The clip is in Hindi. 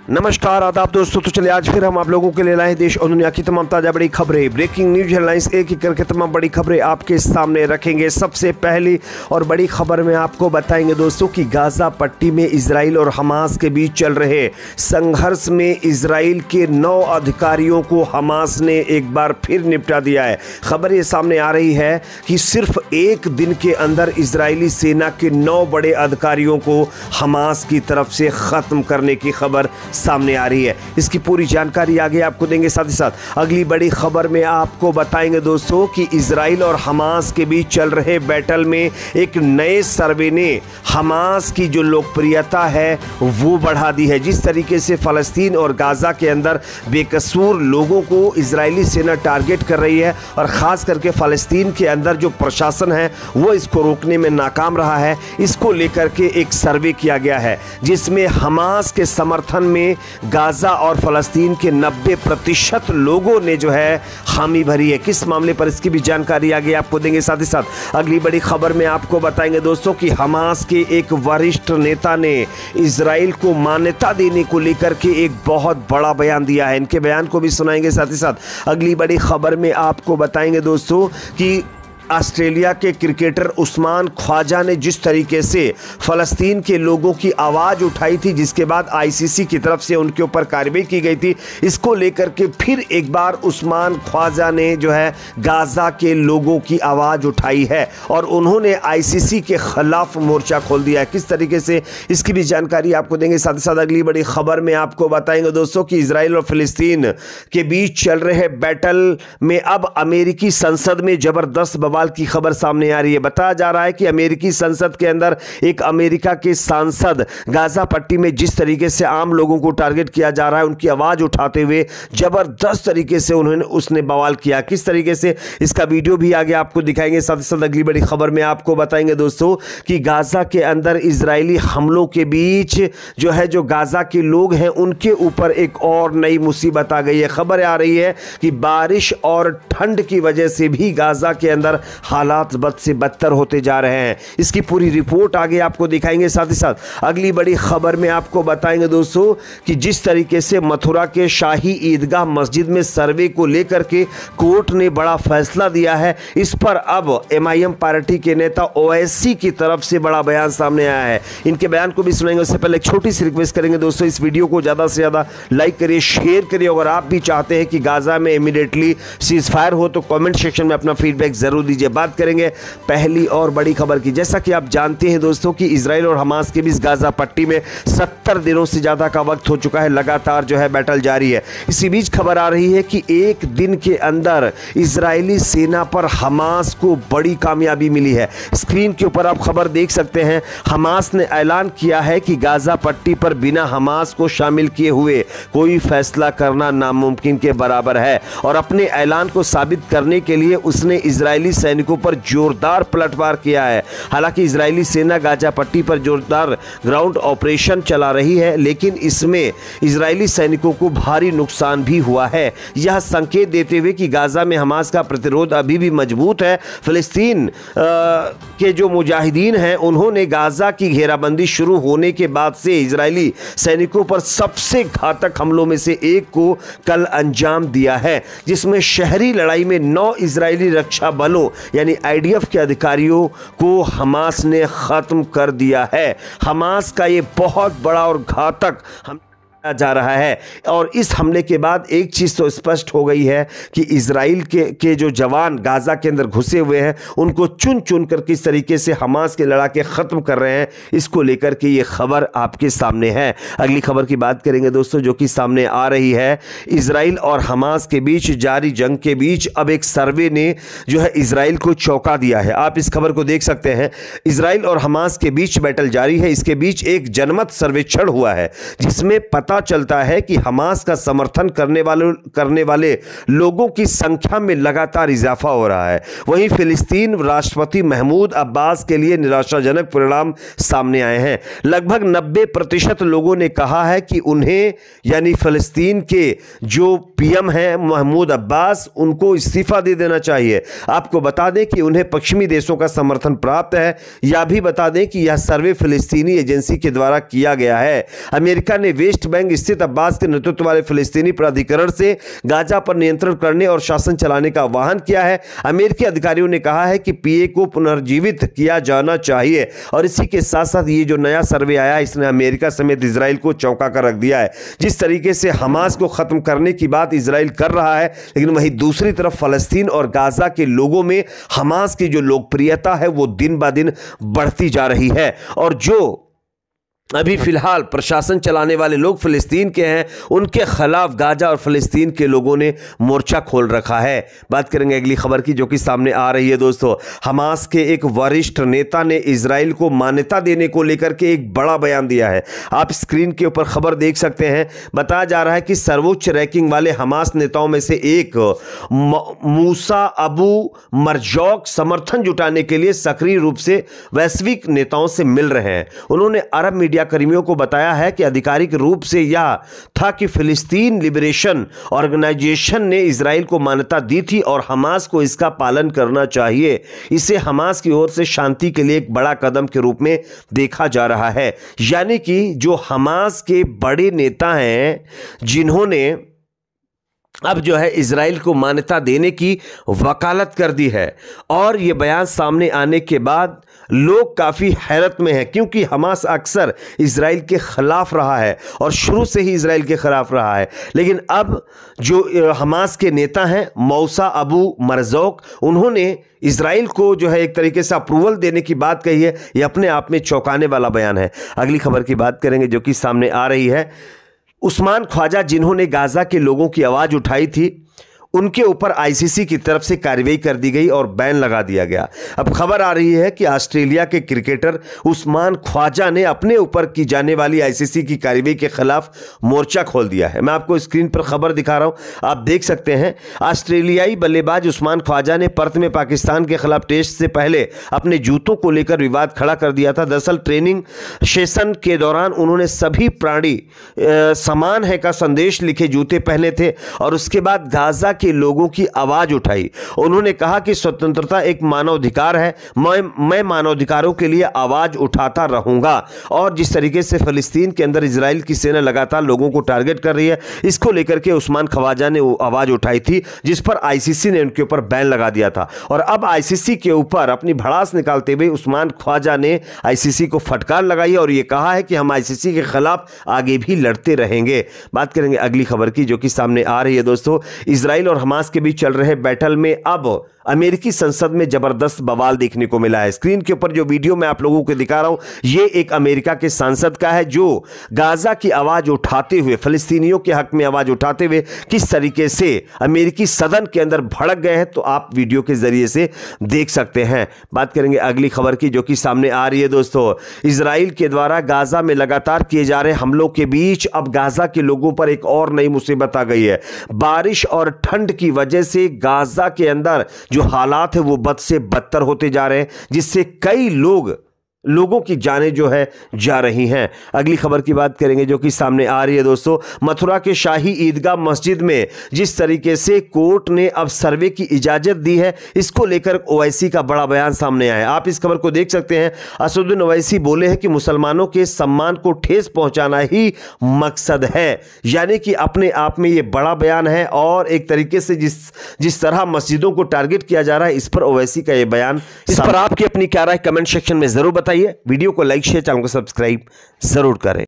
नमस्कार आदाब दोस्तों। तो चलिए आज फिर हम आप लोगों के लिए लाए देश और दुनिया की तमाम ताज़ा बड़ी खबरें, ब्रेकिंग न्यूज हेडलाइंस, एक एक करके तमाम बड़ी खबरें आपके सामने रखेंगे। सबसे पहली और बड़ी खबर में आपको बताएंगे दोस्तों कि गाजा पट्टी में इजराइल और हमास के बीच चल रहे संघर्ष में इजराइल के 9 अधिकारियों को हमास ने एक बार फिर निपटा दिया है। खबर ये सामने आ रही है कि सिर्फ एक दिन के अंदर इजरायली सेना के 9 बड़े अधिकारियों को हमास की तरफ से खत्म करने की खबर सामने आ रही है। इसकी पूरी जानकारी आगे आपको देंगे। साथ ही साथ अगली बड़ी खबर में आपको बताएंगे दोस्तों कि इजराइल और हमास के बीच चल रहे बैटल में एक नए सर्वे ने हमास की जो लोकप्रियता है वो बढ़ा दी है। जिस तरीके से फलस्तीन और गाजा के अंदर बेकसूर लोगों को इजरायली सेना टारगेट कर रही है और ख़ास करके फलस्तीन के अंदर जो प्रशासन है वो इसको रोकने में नाकाम रहा है, इसको लेकर के एक सर्वे किया गया है जिसमें हमास के समर्थन में गाजा और फलस्तीन के 90% लोगों ने जो है हामी भरी है। किस मामले पर, इसकी भी जानकारी आगे आपको देंगे। साथ ही साथ अगली बड़ी खबर में आपको बताएंगे दोस्तों कि हमास के एक वरिष्ठ नेता ने इजराइल को मान्यता देने को लेकर के एक बहुत बड़ा बयान दिया है। इनके बयान को भी सुनाएंगे। साथ ही साथ अगली बड़ी खबर में आपको बताएंगे दोस्तों कि ऑस्ट्रेलिया के क्रिकेटर उस्मान ख्वाजा ने जिस तरीके से फ़लस्तीन के लोगों की आवाज़ उठाई थी, जिसके बाद आईसीसी की तरफ से उनके ऊपर कार्रवाई की गई थी, इसको लेकर के फिर एक बार उस्मान ख्वाजा ने जो है गाज़ा के लोगों की आवाज़ उठाई है और उन्होंने आईसीसी के ख़िलाफ़ मोर्चा खोल दिया है। किस तरीके से, इसकी भी जानकारी आपको देंगे। साथ ही साथ अगली बड़ी खबर में आपको बताएंगे दोस्तों कि इजराइल और फ़लस्तीन के बीच चल रहे बैटल में अब अमेरिकी संसद में ज़बरदस्त की खबर सामने आ रही है। बताया जा रहा है कि अमेरिकी संसद के अंदर एक अमेरिका के सांसद गाजा पट्टी में जिस तरीके से आम लोगों को टारगेट किया जा रहा है, उनकी आवाज उठाते हुए जबरदस्त तरीके से उसने बवाल किया। किस तरीके से, इसका वीडियो भी आगे आपको दिखाएंगे। साथ ही साथ अगली बड़ी खबर में आपको बताएंगे दोस्तों कि गाजा के अंदर इजरायली हमलों के बीच जो है जो गाजा के लोग हैं उनके ऊपर एक और नई मुसीबत आ गई है। खबर आ रही है कि बारिश और ठंड की वजह से भी गाजा के अंदर हालात बद से बदतर होते जा रहे हैं। इसकी पूरी रिपोर्ट आगे आपको दिखाएंगे। साथ ही साथ अगली बड़ी खबर में आपको बताएंगे दोस्तों कि जिस तरीके से मथुरा के शाही ईदगाह मस्जिद में सर्वे को लेकर के कोर्ट ने बड़ा फैसला दिया है, इस पर अब एमआईएम पार्टी के नेता ओवैसी की तरफ से बड़ा बयान सामने आया है। इनके बयान को भी सुनेंगे। उससे पहले एक छोटी सी रिक्वेस्ट करेंगे दोस्तों, इस वीडियो को ज़्यादा से ज़्यादा लाइक करिए, शेयर करिए। अगर आप भी चाहते हैं कि गाजा में इमीडिएटली सीज फायर हो तो कमेंट सेक्शन में अपना फीडबैक जरूर दीजिए। बात करेंगे पहली और बड़ी खबर की। जैसा कि आप जानते हैं दोस्तों कि इजराइल और हमास के बीच गाजा पट्टी में 70 दिनों से ज्यादा का वक्त हो चुका है, लगातार जो है बैटल जारी है। इसी बीच खबर आ रही है कि एक दिन के अंदर इजरायली सेना पर हमास को बड़ी कामयाबी मिली है। स्क्रीन के ऊपर आप खबर देख सकते हैं। हमास ने ऐलान किया है कि गाजा पट्टी पर बिना हमास को शामिल किए हुए कोई फैसला करना नामुमकिन के बराबर है और अपने ऐलान को साबित करने के लिए उसने इजरायली सैनिकों पर जोरदार पलटवार किया है। हालांकि इजरायली सेना गाजा पट्टी पर जोरदार ग्राउंड ऑपरेशन चला रही है, लेकिन इसमें इजरायली सैनिकों को भारी नुकसान भी हुआ है। यह संकेत देते हुए कि गाजा में हमास का प्रतिरोध अभी भी मजबूत है। फिलिस्तीन के जो मुजाहिदीन हैं उन्होंने गाजा की घेराबंदी शुरू होने के बाद से इजरायली सैनिकों पर सबसे घातक हमलों में से एक को कल अंजाम दिया है, जिसमें शहरी लड़ाई में 9 इजरायली रक्षा बलों यानी आईडीएफ के अधिकारियों को हमास ने खत्म कर दिया है। हमास का ये बहुत बड़ा और घातक जा रहा है और इस हमले के बाद एक चीज तो स्पष्ट हो गई है कि इजराइल के जो जवान गाजा के अंदर घुसे हुए हैं उनको चुन चुन कर किस तरीके से हमास के लड़ाके खत्म कर रहे हैं, इसको लेकर के ये खबर आपके सामने है। अगली खबर की बात करेंगे दोस्तों जो कि सामने आ रही है। इजराइल और हमास के बीच जारी जंग के बीच अब एक सर्वे ने जो है इजराइल को चौंका दिया है। आप इस खबर को देख सकते हैं। इजराइल और हमास के बीच बैटल जारी है, इसके बीच एक जनमत सर्वेक्षण हुआ है जिसमें पता चलता है कि हमास का समर्थन करने वाले लोगों की संख्या में लगातार इजाफा हो रहा है। वहीं फिलिस्तीन राष्ट्रपति महमूद अब्बास के लिए निराशाजनक परिणाम सामने आए हैं। लगभग 90% लोगों ने कहा है कि उन्हें यानी फिलिस्तीन के जो पीएम हैं महमूद अब्बास, उनको इस्तीफा दे देना चाहिए। आपको बता दें कि उन्हें पश्चिमी देशों का समर्थन प्राप्त है। यह भी बता दें कि यह सर्वे फिलिस्तीनी एजेंसी के द्वारा किया गया है। अमेरिका ने वेस्ट बैंक जंग स्थित अब्बास के नेतृत्व वाले फिलिस्तीनी प्राधिकरण से गाजा पर नियंत्रण करने और शासन चलाने का आह्वान किया है। अमेरिकी अधिकारियों ने कहा है कि पीए को पुनर्जीवित किया जाना चाहिए और इसी के साथ साथ ये जो नया सर्वे आया इसने अमेरिका समेत इजराइल को चौंका कर रख दिया है। जिस तरीके से हमास को खत्म करने की बात इजराइल कर रहा है, लेकिन वहीं दूसरी तरफ फलस्तीन और गाजा के लोगों में हमास की जो लोकप्रियता है वो दिन ब दिन बढ़ती जा रही है। और जो अभी फिलहाल प्रशासन चलाने वाले लोग फिलिस्तीन के हैं, उनके खिलाफ गाजा और फिलिस्तीन के लोगों ने मोर्चा खोल रखा है। बात करेंगे अगली खबर की जो कि सामने आ रही है दोस्तों। हमास के एक वरिष्ठ नेता ने इजराइल को मान्यता देने को लेकर के एक बड़ा बयान दिया है। आप स्क्रीन के ऊपर खबर देख सकते हैं। बताया जा रहा है कि सर्वोच्च रैंकिंग वाले हमास नेताओं में से एक मूसा अबू मरजौक समर्थन जुटाने के लिए सक्रिय रूप से वैश्विक नेताओं से मिल रहे हैं। उन्होंने अरब मीडिया कर्मियों को बताया है कि आधिकारिक रूप से यह था कि फिलिस्तीन लिबरेशन ऑर्गेनाइजेशन ने इजराइल को मान्यता दी थी और हमास को इसका पालन करना चाहिए। इसे हमास की ओर से शांति के लिए एक बड़ा कदम के रूप में देखा जा रहा है। यानी कि जो हमास के बड़े नेता हैं जिन्होंने अब जो है इजराइल को मान्यता देने की वकालत कर दी है, और ये बयान सामने आने के बाद लोग काफ़ी हैरत में हैं, क्योंकि हमास अक्सर इजराइल के खिलाफ रहा है और शुरू से ही इजराइल के खिलाफ रहा है। लेकिन अब जो हमास के नेता हैं मौसा अबू मरजौक, उन्होंने इजराइल को जो है एक तरीके से अप्रूवल देने की बात कही है। ये अपने आप में चौंकाने वाला बयान है। अगली खबर की बात करेंगे जो कि सामने आ रही है। उस्मान ख्वाजा जिन्होंने गाजा के लोगों की आवाज़ उठाई थी, उनके ऊपर आईसीसी की तरफ से कार्रवाई कर दी गई और बैन लगा दिया गया। अब खबर आ रही है कि ऑस्ट्रेलिया के क्रिकेटर उस्मान ख्वाजा ने अपने ऊपर की जाने वाली आईसीसी की कार्रवाई के खिलाफ मोर्चा खोल दिया है। मैं आपको स्क्रीन पर खबर दिखा रहा हूं, आप देख सकते हैं। ऑस्ट्रेलियाई बल्लेबाज उस्मान ख्वाजा ने पर्थ में पाकिस्तान के खिलाफ टेस्ट से पहले अपने जूतों को लेकर विवाद खड़ा कर दिया था। दरअसल ट्रेनिंग सेशन के दौरान उन्होंने सभी प्राणी समान है का संदेश लिखे जूते पहने थे और उसके बाद गाजा के लोगों की आवाज उठाई। उन्होंने कहा कि स्वतंत्रता एक मानवाधिकार है, मैं मानवाधिकारों के लिए आवाज उठाता रहूंगा। और जिस तरीके से फिलिस्तीन के अंदर इजराइल की सेना लगातार लोगों को टारगेट कर रही है, इसको लेकर के उस्मान ख्वाजा ने वो आवाज उठाई थी, जिस पर आईसीसी ने उनके ऊपर बैन लगा दिया था। और अब आईसीसी के ऊपर अपनी भड़ास निकालते हुए उस्मान ख्वाजा ने आईसीसी को फटकार लगाई और यह कहा है कि हम आईसीसी के खिलाफ आगे भी लड़ते रहेंगे। बात करेंगे अगली खबर की जो कि सामने आ रही है दोस्तों। इजराइल और हमास के बीच चल रहे बैटल में अब अमेरिकी संसद में जबरदस्त बवाल देखने को मिला है। स्क्रीन के ऊपर जो वीडियो मैं आप लोगों को दिखा रहा हूं, ये एक अमेरिका के सांसद का है जो गाजा की आवाज उठाते हुए, फिलिस्तीनियों के हक में आवाज उठाते हुए किस तरीके से अमेरिकी सदन के अंदर भड़क गए हैं, तो आप वीडियो के जरिए से देख सकते हैं। बात करेंगे अगली खबर की जो कि सामने आ रही है दोस्तों। इजराइल के द्वारा गाजा में लगातार किए जा रहे हमलों के बीच अब गाजा के लोगों पर एक और नई मुसीबत आ गई है। बारिश और ठंड की वजह से गाजा के अंदर जो हालात है वो बद से बदतर होते जा रहे हैं, जिससे कई लोगों की जानें जो है जा रही हैं। अगली खबर की बात करेंगे जो कि सामने आ रही है दोस्तों। मथुरा के शाही ईदगाह मस्जिद में जिस तरीके से कोर्ट ने अब सर्वे की इजाजत दी है, इसको लेकर ओवैसी का बड़ा बयान सामने आया है। आप इस खबर को देख सकते हैं। असदुद्दीन ओवैसी बोले हैं कि मुसलमानों के सम्मान को ठेस पहुंचाना ही मकसद है। यानी कि अपने आप में यह बड़ा बयान है और एक तरीके से जिस तरह मस्जिदों को टारगेट किया जा रहा है, इस पर ओवैसी का यह बयान। इस पर आपकी अपनी क्या राय कमेंट सेक्शन में जरूर बताइए। वीडियो को लाइक शेयर, चैनल को सब्सक्राइब जरूर करें।